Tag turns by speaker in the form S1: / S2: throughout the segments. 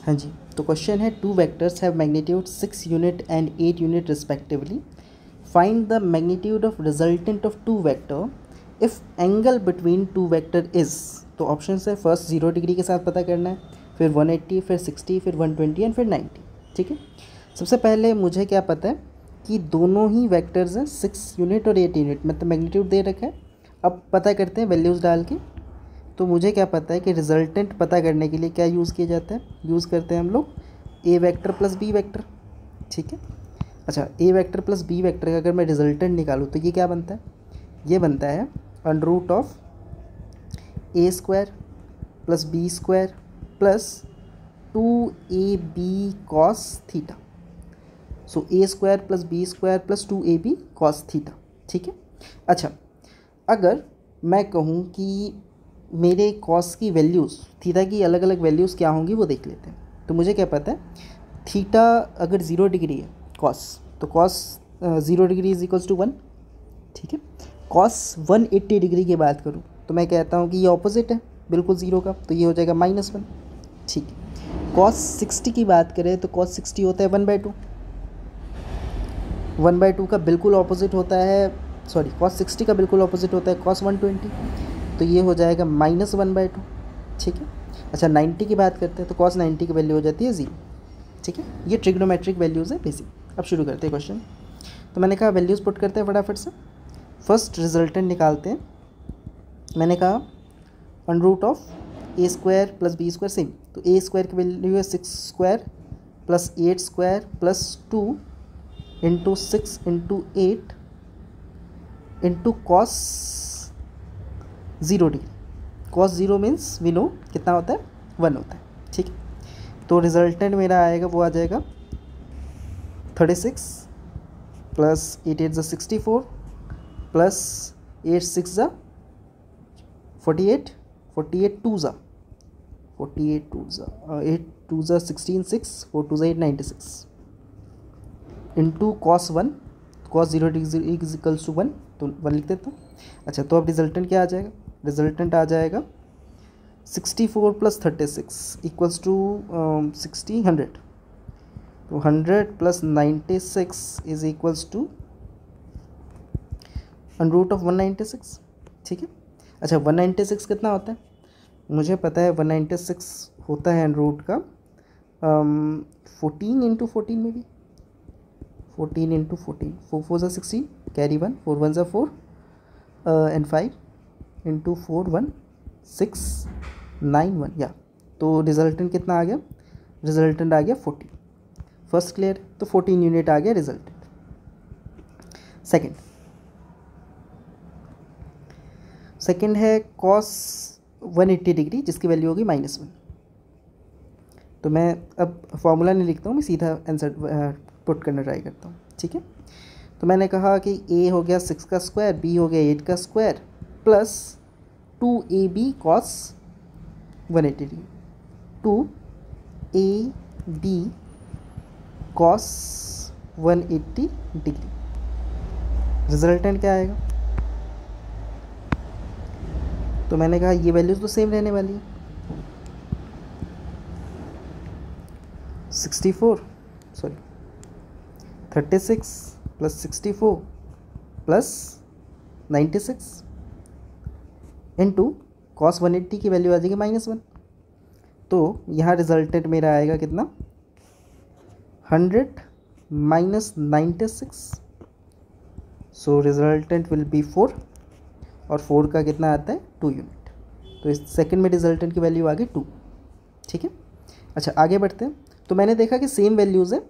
S1: हाँ जी, तो क्वेश्चन है two vectors have magnitude 6 unit and 8 unit respectively, find the magnitude of resultant of two vector if angle between two vector is. तो option है first 0 degree के साथ पता करना है, फिर 180, फिर 60, फिर 120 एंड फिर 90। ठीक है, सबसे पहले मुझे क्या पता है कि दोनों ही वेक्टर्स हैं 6 यूनिट और 8 यूनिट, मतलब मैग्नीट्यूड दे रखा है। अब पता करते हैं वैल्यूज़ डाल के। तो मुझे क्या पता है कि रिजल्टेंट पता करने के लिए क्या यूज़ किया जाता है, यूज़ करते हैं हम लोग ए वेक्टर प्लस बी वेक्टर। ठीक है, अच्छा ए वेक्टर प्लस बी वेक्टर का अगर मैं रिजल्टेंट निकालूँ तो ये क्या बनता है, ये बनता है under root of A square plus B square plus 2ab cos theta. So A square plus B square plus 2ab cos theta. ठीक है, अच्छा अगर मैं कहूँ कि मेरे कॉस की वैल्यूज़, थीटा की अलग अलग वैल्यूज़ क्या होंगी वो देख लेते हैं। तो मुझे क्या पता है, थीटा अगर 0 डिग्री है कॉस, तो cos 0 degree is equals to 1। ठीक है, कॉस 180 डिग्री की बात करूँ तो मैं कहता हूँ कि ये ऑपोजिट है बिल्कुल 0 का, तो ये हो जाएगा -1। ठीक है, कॉस 60 की बात करें तो कॉस 60 होता है 1/2। 1/2 का बिल्कुल ऑपोजिट होता है, सॉरी कॉस 60 का बिल्कुल ऑपोजिट होता है कॉस 120, तो ये हो जाएगा -1/2। ठीक है, अच्छा 90 की बात करते हैं तो कॉस 90 की वैल्यू हो जाती है 0। ठीक है, ये ट्रिग्नोमेट्रिक वैल्यूज़ है बेसिक। अब शुरू करते हैं क्वेश्चन। तो मैंने कहा वैल्यूज़ पुट करते हैं फटाफट से। फर्स्ट रिजल्टेंट निकालते हैं। मैंने कहा under root of A square plus B square same, तो ए स्क्वायर की वैल्यू है 6 square plus 8 square plus 2 into 6 into 8 into cos 0 degree. Cos 0 means we know कितना होता है, 1 होता है। ठीक है, तो रिजल्टेंट मेरा आएगा वो आ जाएगा 36 plus 8 8 64 plus 8 6 48 48 2 48 2 8 2 16 6 4 2 8 96 into cos 1, cos 0 degree is equals to 1, तो 1 लिख देता हूँ। अच्छा तो अब रिजल्टेंट क्या आ जाएगा, रिजल्टेंट आ जाएगा 64 प्लस 36 इक्वल्स टू 60 100, तो 100 plus 96 is equals to under root of 196। ठीक है, अच्छा 196 कितना होता है, मुझे पता है 196 होता है अंडर रूट का 14 इंटू 14 में भी 14 इंटू 14, 4 4 ज़ा 16 कैरी 1, 4 1 ज़ा 4 एंड 5 इंटू 4 1 6 9 1 या, तो रिजल्टेंट कितना आ गया, रिजल्टेंट आ गया 14। फर्स्ट क्लियर, तो 14 यूनिट आ गया रिजल्टेंट। सेकंड है कॉस 180 डिग्री जिसकी वैल्यू होगी -1। तो मैं अब फॉर्मूला नहीं लिखता हूँ, मैं सीधा आंसर पुट करना ट्राई करता हूँ। ठीक है, तो मैंने कहा कि a हो गया 6 का स्क्वायर, b हो गया 8 का square plus 2ab cos 180 degree, 2ab cos 180 degree. Resultant क्या आएगा, तो मैंने कहा ये वैल्यूज़ तो सेम रहने वाली है, 36 प्लस 64 प्लस 96 इंटू कॉस 180 की वैल्यू आ जाएगी -1, तो यहाँ रिजल्टेंट मेरा आएगा कितना 100 minus 96, so resultant will B 4, और 4 का कितना आता है 2 यूनिट, तो इस सेकंड में रिजल्टेंट की वैल्यू आ गई 2। ठीक है, अच्छा आगे बढ़ते हैं। तो मैंने देखा कि सेम वैल्यूज़ है,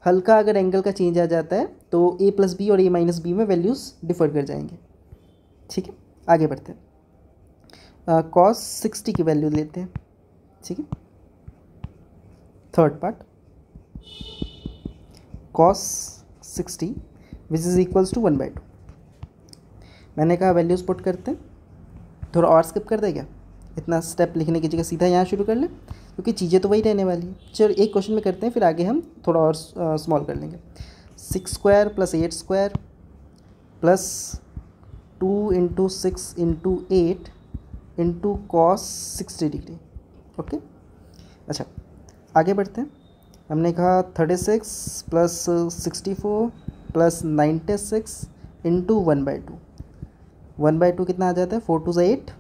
S1: हल्का अगर एंगल का चेंज आ जाता है तो a प्लस बी और a माइनस बी में वैल्यूज़ डिफर कर जाएंगे। ठीक है, आगे बढ़ते हैं। कॉस 60 की वैल्यू लेते हैं। ठीक है, third part cos 60 which is equals to 1/2। मैंने कहा वैल्यूज़ पुट करते हैं, थोड़ा और स्किप कर दे क्या, इतना स्टेप लिखने की जगह सीधा यहाँ शुरू कर ले, क्योंकि चीज़ें तो वही रहने वाली है। चलो एक क्वेश्चन में करते हैं, फिर आगे हम थोड़ा और स्मॉल कर लेंगे। 6 square plus 8 square plus 2 into 6 into 8 into cos 60 degree. Okay, अच्छा आगे बढ़ते हैं। हमने कहा 36 प्लस 64 प्लस 96 इंटू 1/2। 1/2 कितना आ जाता है, 4 2 8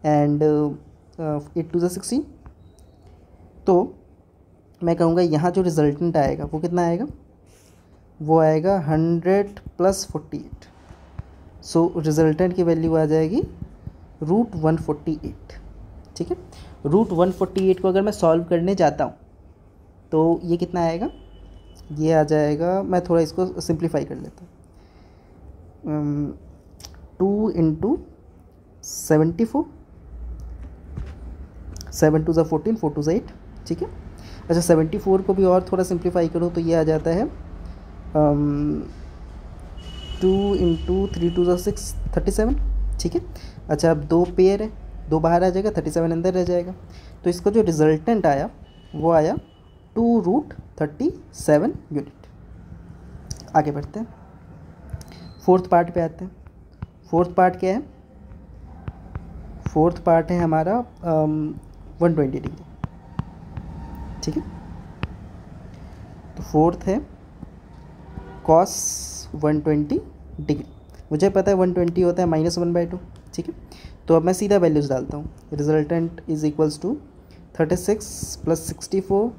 S1: एंड 8 2 16। तो मैं कहूँगा यहाँ जो रिजल्टेंट आएगा वो कितना आएगा, वो आएगा 100 प्लस 48। सो रिजल्टेंट की वैल्यू आ जाएगी √148। ठीक है, √148 को अगर मैं सॉल्व करने जाता हूँ तो ये कितना आएगा, ये आ जाएगा, मैं थोड़ा इसको सिंप्लीफाई कर लेता हूँ। 2 इंटू 74, 7 2 14, 4 2 8। ठीक है, अच्छा 74 को भी और थोड़ा सिंप्लीफाई करूँ तो ये आ जाता है 2 इंटू 3 2 6, 37। ठीक है, अच्छा अब 2 पेयर है, 2 बाहर आ जाएगा, 37 अंदर रह जाएगा। तो इसका जो रिजल्टेंट आया वो आया 2√37 यूनिट। आगे बढ़ते हैं, फोर्थ पार्ट पे आते हैं। फोर्थ पार्ट क्या है, फोर्थ पार्ट है हमारा 120 डिग्री। ठीक है, तो फोर्थ है cos 120 डिग्री। मुझे पता है 120 होता है -1/2। ठीक है, तो अब मैं सीधा वैल्यूज़ डालता हूँ। Resultant is equals to 36 plus 64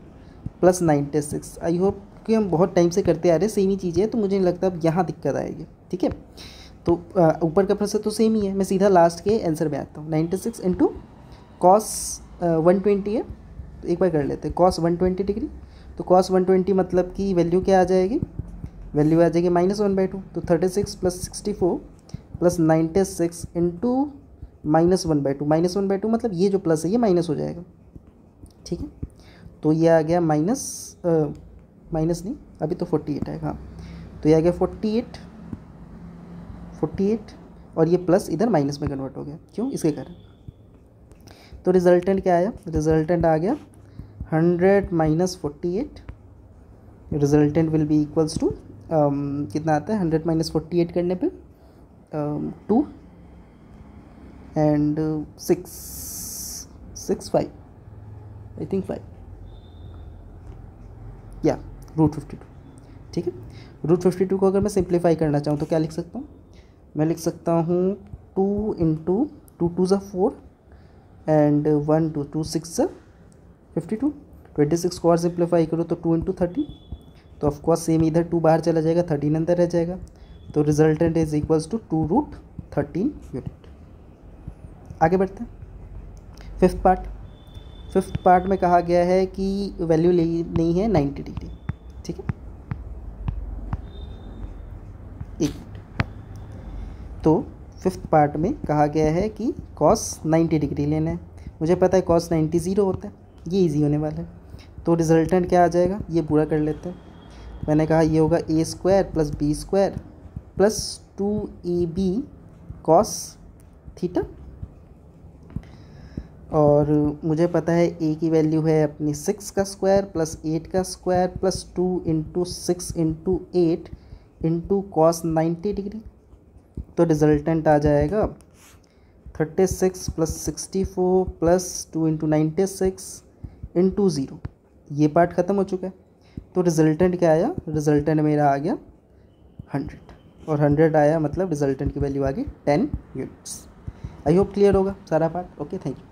S1: plus 96। I hope कि हम बहुत टाइम से करते आ रहे हैं, सेम ही चीज़ें हैं, तो मुझे नहीं लगता अब यहाँ दिक्कत आएगी। ठीक है, तो ऊपर का प्रोसेस तो सेम ही है, मैं सीधा लास्ट के आंसर में आता हूँ। 96 इंटू cos 120 है, तो एक बार कर लेते हैं cos 120 डिग्री। तो cos 120 मतलब कि वैल्यू क्या आ जाएगी, वैल्यू आ जाएगी -1/2। तो 36 प्लस 64 प्लस 96 इंटू -1/2। -1/2 मतलब ये जो प्लस है ये माइनस हो जाएगा। ठीक है, तो ये आ गया माइनस नहीं, अभी तो 48 आएगा। हाँ, तो ये आ गया 48 और ये प्लस इधर माइनस में कन्वर्ट हो गया, क्यों, इसके कारण। तो रिजल्टेंट क्या आया, रिजल्टेंट आ गया 100 - 48। Resultant will be equals to कितना आता है, 100 - 48 करने पे 2 एंड 6 5, आई थिंक 5 या √52। ठीक है, √52 को अगर मैं सिंप्लीफाई करना चाहूँ तो क्या लिख सकता हूँ, मैं लिख सकता हूँ 2 इंटू 2 2 4 एंड 1 2 2 6 52। 26 को और सिंप्लीफाई करो तो 2 इंटू 30, तो ऑफकोर्स सेम इधर 2 बाहर चला जाएगा, 13 अंदर रह जाएगा। तो resultant is equals to 2√13 unit. आगे बढ़ते हैं, फिफ्थ पार्ट। फिफ्थ पार्ट में कहा गया है कि वैल्यू नहीं है 90 डिग्री। ठीक है, एक मिनट। तो फिफ्थ पार्ट में कहा गया है कि cos 90 डिग्री लेना है। मुझे पता है cos 90 0 होता है, ये इजी होने वाला है। तो रिजल्टेंट क्या आ जाएगा, ये पूरा कर लेते हैं। मैंने कहा ये होगा a² plus b² plus 2ab cos theta, और मुझे पता है a की वैल्यू है अपनी 6 का स्क्वायर प्लस 8 का square plus 2 into 6 into 8 into cos 90 degree. तो रिजल्टेंट आ जाएगा 36 प्लस 64 प्लस 2 इंटू 96 इंटू 0। ये पार्ट ख़त्म हो चुका है। तो रिजल्टेंट क्या आया, रिजल्टेंट मेरा आ गया 100, और 100 आया मतलब रिजल्टेंट की वैल्यू आ गई 10 यूनिट्स। आई होप क्लियर होगा सारा पार्ट। Okay, thank you.